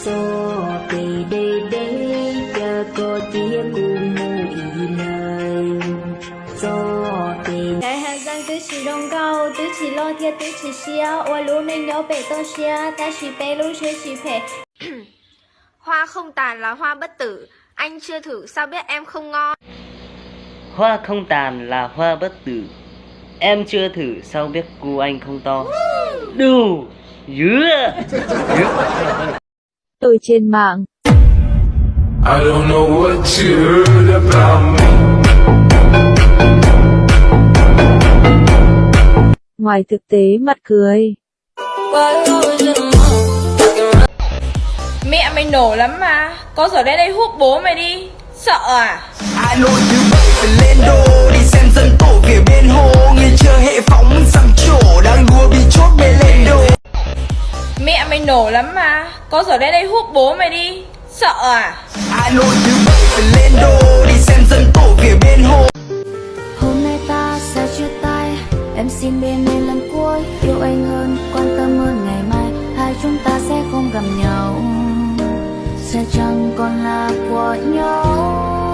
so về đây đấy cha có chia cùng mù ý lời so về đại hà giang tứ chỉ đông cao tứ chỉ lo thiệt tứ chỉ xia ôi lũ nên nhớ bể to xia ta chỉ bể lũ chỉ phê. Hoa không tàn là hoa bất tử, anh chưa thử sao biết em không ngon. Hoa không tàn là hoa bất tử, em chưa thử sao biết cu anh không to. Đủ dứa. Tôi trên mạng. I don't know what you heard about me. Ngoài thực tế mặt cười. Mẹ mày nổ lắm mà, có giỏi đến đây hút bố mày đi, sợ à? Hà Nội thứ bảy phải lên đô, đi xem dân tổ phía bên hồ, người chờ hệ phóng sắm chỗ, đang đua bị chốt bê lên đô. Mẹ mày nổ lắm mà, có giỏi đến đây hút bố mày đi, sợ à? Hà Nội thứ bảy phải lên đô, đi xem dân tổ phía bên hồ. Hôm nay ta sẽ chia tay, em xin bên em lần cuối yêu anh hơn, quan tâm hơn ngày mai hai chúng ta sẽ không gặp nhau, sẽ chẳng còn là của nhau.